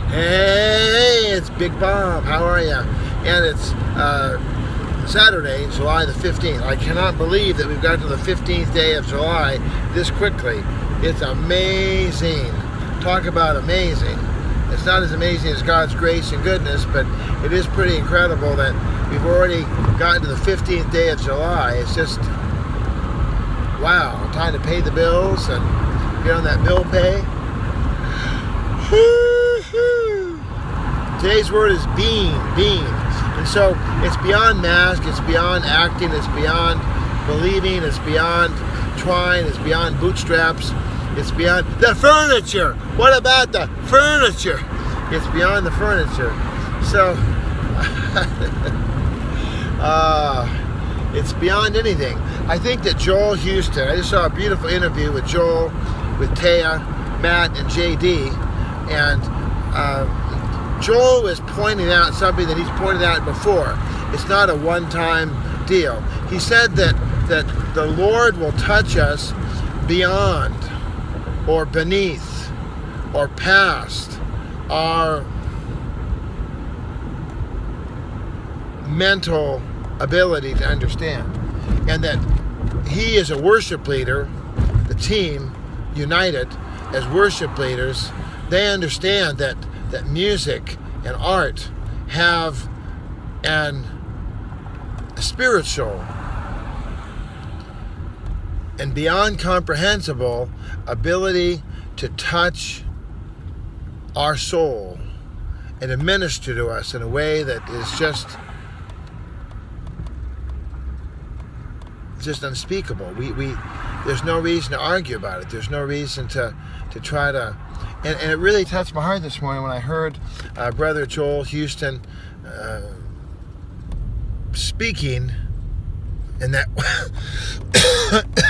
Hey, it's Big Bob. How are you? And it's Saturday, July the 15th. I cannot believe that we've got to the 15th day of July this quickly. It's amazing. Talk about amazing. It's not as amazing as God's grace and goodness, but it is pretty incredible that we've already gotten to the 15th day of July. It's just, wow. Time to pay the bills and get on that bill pay. Today's word is being. And so it's beyond mask, it's beyond acting, it's beyond believing, it's beyond trying, it's beyond bootstraps, it's beyond the furniture. What about the furniture? It's beyond the furniture. So it's beyond anything. I think that Joel Houston, I just saw a beautiful interview with Joel, with Taya, Matt, and JD, and Joel is pointing out something that he's pointed out before. It's not a one-time deal. He said that the Lord will touch us beyond or beneath or past our mental ability to understand. And that he is a worship leader, the team, united as worship leaders, they understand that music and art have a spiritual and beyond comprehensible ability to touch our soul and to minister to us in a way that is just unspeakable. There's no reason to argue about it. There's no reason to try to. And it really touched my heart this morning when I heard Brother Joel Houston speaking in that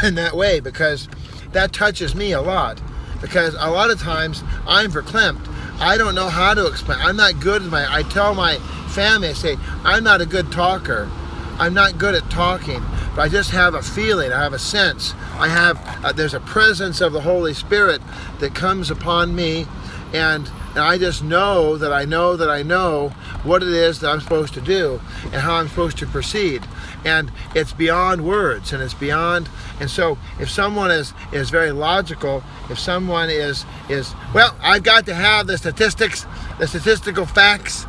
in that way, because that touches me a lot. Because a lot of times I'm verklempt. I don't know how to explain. I'm not good at I tell my family, I say, I'm not a good talker. I'm not good at talking, but I just have a feeling, I have a sense. I have, there's a presence of the Holy Spirit that comes upon me, and I just know that I know what it is that I'm supposed to do and how I'm supposed to proceed. And it's beyond words, and it's beyond, and so if someone is very logical, if someone is, well, I've got to have the statistics, the statistical facts,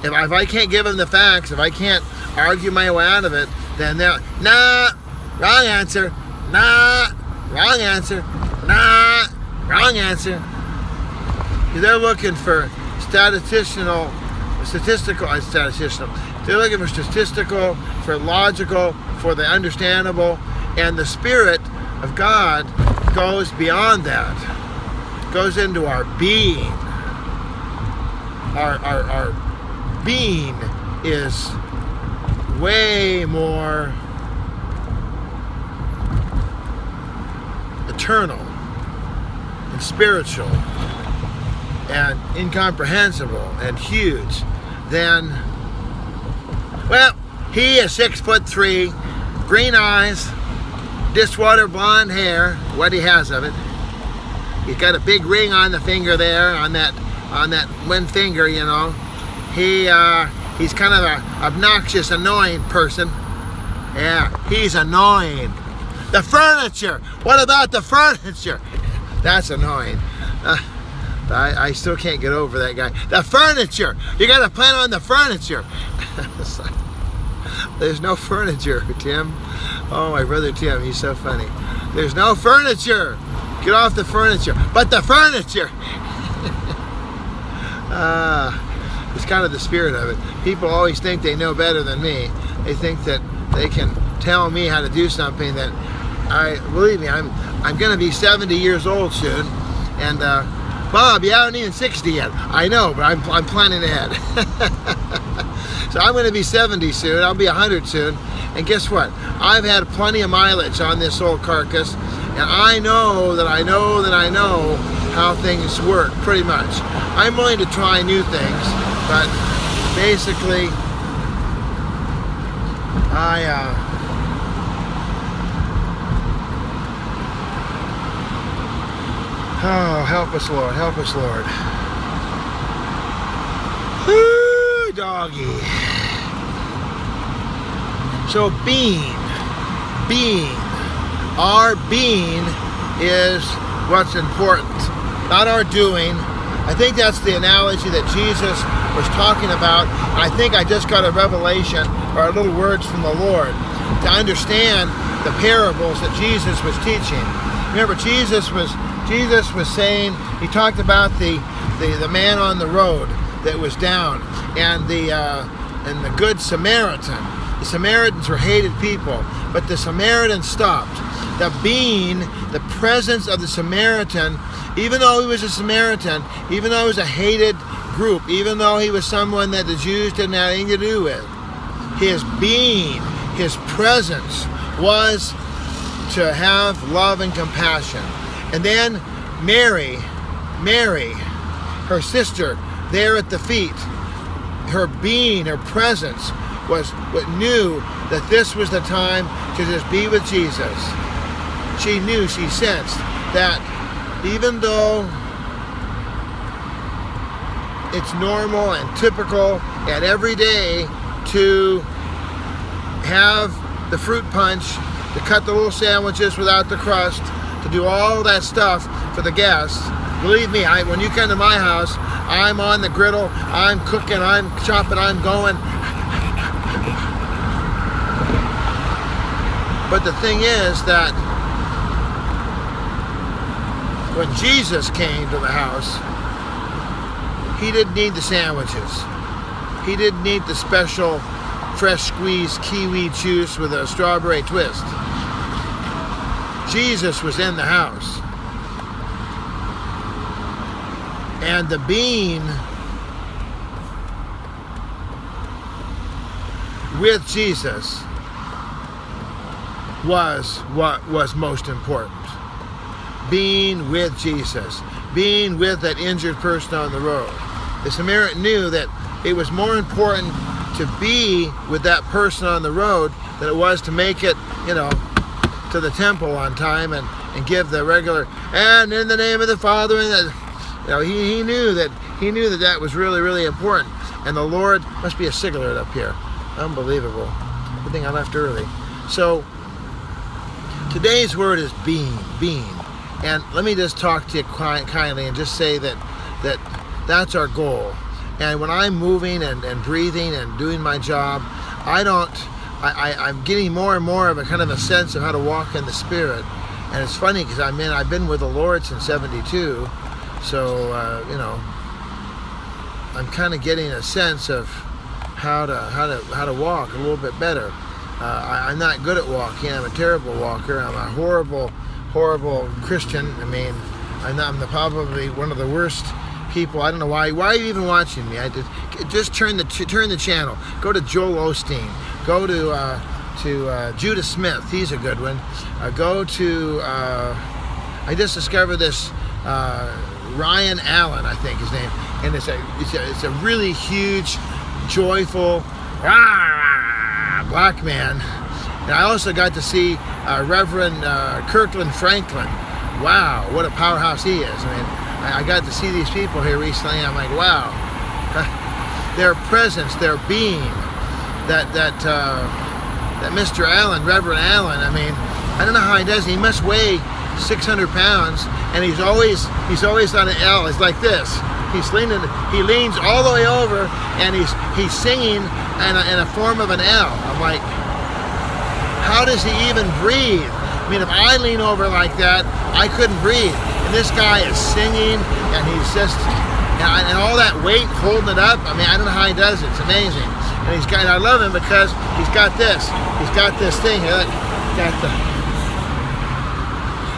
if I can't give them the facts, if I can't argue my way out of it, then they're, nah, wrong answer, nah, wrong answer, nah, wrong answer. They're looking for statistical, they're looking for statistical, for logical, for the understandable, and the Spirit of God goes beyond that, goes into our being. Our being is way more eternal and spiritual and incomprehensible and huge than, well, he is 6'3", green eyes, dishwater blonde hair, what he has of it. He's got a big ring on the finger there, on that one finger, you know. He's kind of a obnoxious, annoying person. Yeah, he's annoying. The furniture. What about the furniture? That's annoying. I still can't get over that guy. The furniture. You got to plan on the furniture. There's no furniture, Tim. Oh, my brother Tim, he's so funny. There's no furniture. Get off the furniture. But the furniture. It's kind of the spirit of it. People always think they know better than me. They think that they can tell me how to do something that believe me, I'm going to be 70 years old soon. And Bob, you haven't even 60 yet. I know, but I'm planning ahead. So I'm going to be 70 soon. I'll be 100 soon. And guess what? I've had plenty of mileage on this old carcass, and I know how things work, pretty much. I'm willing to try new things, but basically, Oh, help us, Lord. Help us, Lord. Woo, doggy. So being. Our being is what's important, not our doing. I think that's the analogy that Jesus was talking about. I think I just got a revelation or little words from the Lord to understand the parables that Jesus was teaching. Remember, Jesus was saying, he talked about the man on the road that was down, and the good Samaritan. The Samaritans were hated people, but the Samaritan stopped. The presence of the Samaritan, even though he was a Samaritan, even though he was a hated group, even though he was someone that the Jews didn't have anything to do with, his being, his presence was to have love and compassion. And then Mary, her sister, there at the feet, her being, her presence was what knew that this was the time to just be with Jesus. She knew, she sensed that even though it's normal and typical and every day to have the fruit punch, to cut the little sandwiches without the crust, to do all that stuff for the guests. Believe me, when you come to my house, I'm on the griddle, I'm cooking, I'm chopping, I'm going. But the thing is that when Jesus came to the house, he didn't need the sandwiches. He didn't need the special fresh squeezed kiwi juice with a strawberry twist. Jesus was in the house. And the being with Jesus was what was most important. Being with Jesus. Being with that injured person on the road. The Samaritan knew that it was more important to be with that person on the road than it was to make it, to the temple on time and give the regular, and in the name of the Father, and he knew that was really, really important. And the Lord, must be a cigarette up here. Unbelievable. Good thing I left early. So today's word is being. And let me just talk to you kindly and just say that's our goal. And when I'm moving and breathing and doing my job, I'm getting more and more of a kind of a sense of how to walk in the Spirit. And it's funny because I've been with the Lord since 72, so I'm kind of getting a sense of how to walk a little bit better. I'm not good at walking. I'm a terrible walker. I'm a horrible Christian. I'm probably one of the worst people. I don't know why. Why are you even watching me? I just turn the channel. Go to Joel Osteen. Go to Judah Smith. He's a good one. Go to. I just discovered this Ryan Allen, I think his name, and it's a really huge, joyful black man. And I also got to see Reverend Kirkland Franklin. Wow, what a powerhouse he is. I got to see these people here recently, and I'm like, wow. Their presence, their being, that Mr. Allen, Reverend Allen, I don't know how he does it. He must weigh 600 pounds, and he's always on an L. It's like this. He leans all the way over, and he's singing in a form of an L. I'm like, how does he even breathe? If I lean over like that, I couldn't breathe. And this guy is singing, and he's just, and all that weight holding it up. I don't know how he does it. It's amazing. And I love him because he's got this. He's got this thing.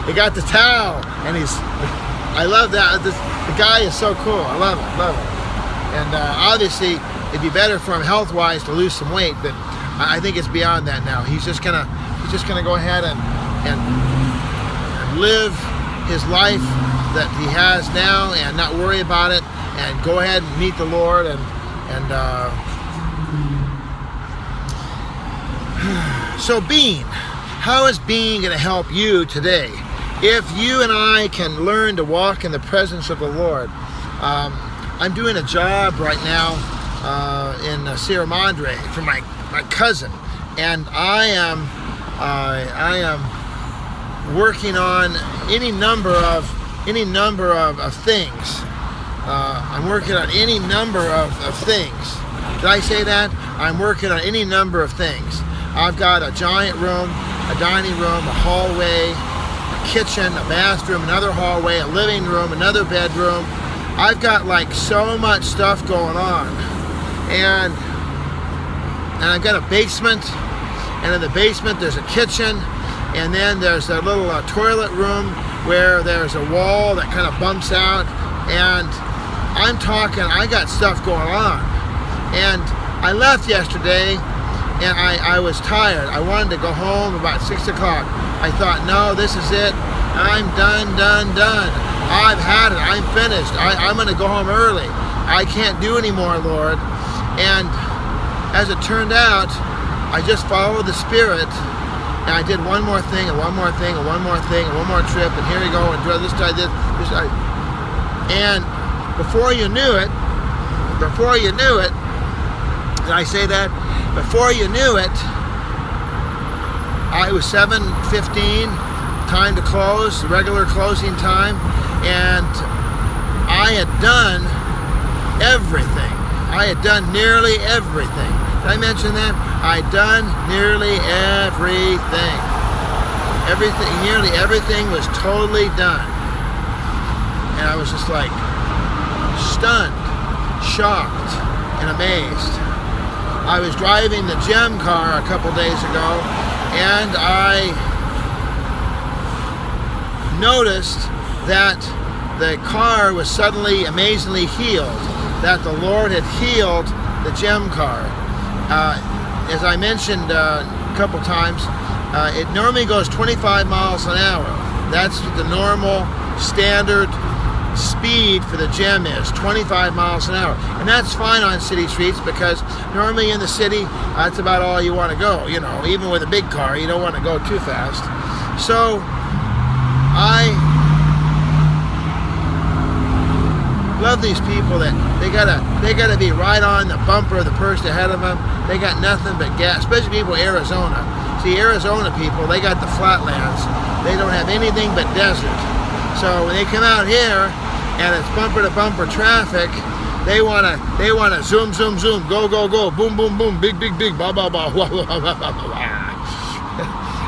He got the towel, and I love that. The guy is so cool. I love it. And obviously, it'd be better for him health-wise to lose some weight, but I think it's beyond that now. He's just gonna go ahead and live his life that he has now, and not worry about it, and go ahead and meet the Lord. So being, how is being going to help you today? if you and I can learn to walk in the presence of the Lord. I'm doing a job right now in Sierra Madre for my cousin, and I am working on any number of things. I'm working on any number of things. Did I say that? I'm working on any number of things. I've got a giant room, a dining room, a hallway, a kitchen, a bathroom, another hallway, a living room, another bedroom. I've got like so much stuff going on. And I've got a basement, and in the basement there's a kitchen, and then there's a little toilet room where there's a wall that kind of bumps out, and I'm talking, I got stuff going on. And I left yesterday, and I was tired. I wanted to go home about 6 o'clock. I thought, no, this is it. I'm done. I've had it. I'm finished. I'm going to go home early. I can't do anymore, Lord. And as it turned out, I just followed the Spirit, and I did one more thing, and one more thing, and one more thing, and one more trip, and here you go, and this guy did this. And before you knew it, did I say that? Before you knew it, it was 7:15, time to close, the regular closing time, and I had done everything. I had done nearly everything. Did I mention that? I'd done nearly everything. Nearly everything was totally done. And I was just like stunned, shocked, and amazed. I was driving the GEM car a couple days ago, and I noticed that the car was suddenly amazingly healed, that the Lord had healed the GEM car. As I mentioned a couple times, it normally goes 25 miles an hour. That's the normal standard speed for the GEM is 25 miles an hour, and that's fine on city streets, because normally in the city that's about all you want to go. You know, even with a big car, you don't want to go too fast. So I love these people that they gotta be right on the bumper of the person ahead of them. They got nothing but gas, especially people in Arizona. See, Arizona people, they got the flatlands. They don't have anything but desert. So when they come out here and it's bumper to bumper traffic, they wanna zoom, go, boom, boom, big, ba, ba, ba, wah, wah, wah, wah, wah.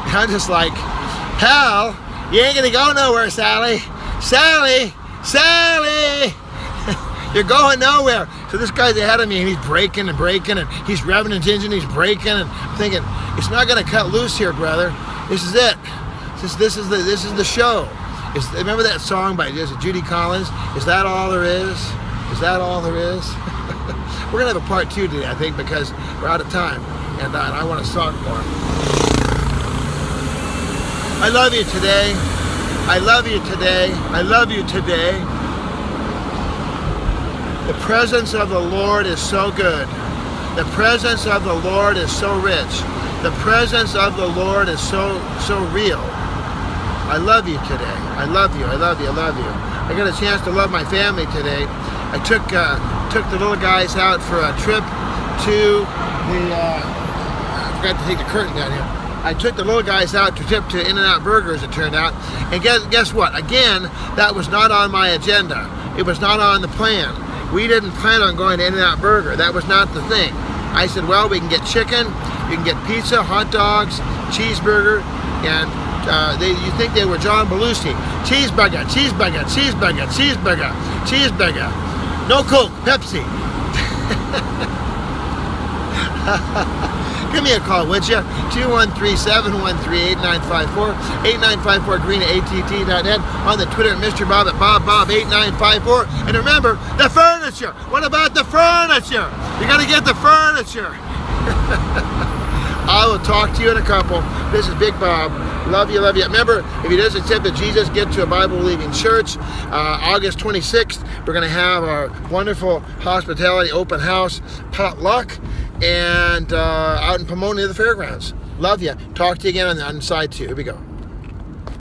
And I'm just like, hell, you ain't gonna go nowhere, Sally. You're going nowhere. So this guy's ahead of me, and he's braking, and he's revving his engine, he's braking, and I'm thinking, it's not gonna cut loose here, brother. This is it. This is the show. Remember that song by Judy Collins? Is that all there is? Is that all there is? We're gonna have a part 2 today, I think, because we're out of time, and I want to talk more. I love you today. I love you today. I love you today. The presence of the Lord is so good. The presence of the Lord is so rich. The presence of the Lord is so real. I love you today. I love you. I got a chance to love my family today. I took the little guys out for a trip to the. I forgot to take the curtain down here. I took the little guys out to trip to In-N-Out Burger, as it turned out. And guess what? Again, that was not on my agenda. It was not on the plan. We didn't plan on going to In-N-Out Burger. That was not the thing. I said, well, we can get chicken, we can get pizza, hot dogs, cheeseburger, and you think they were John Belushi. Cheeseburger. No Coke, Pepsi. Give me a call, would you? 213-713-8954, 8954 green at att.net, on the Twitter at Mr. Bob at BobBob8954. And remember, the furniture. What about the furniture? You got to get the furniture. I will talk to you in a couple. This is Big Bob. Love you. Remember, if he does accept that Jesus, get to a Bible-believing church. August 26th, we're going to have our wonderful hospitality open house potluck, and out in Pomona, the fairgrounds. Love you. Talk to you again on side 2. Here we go.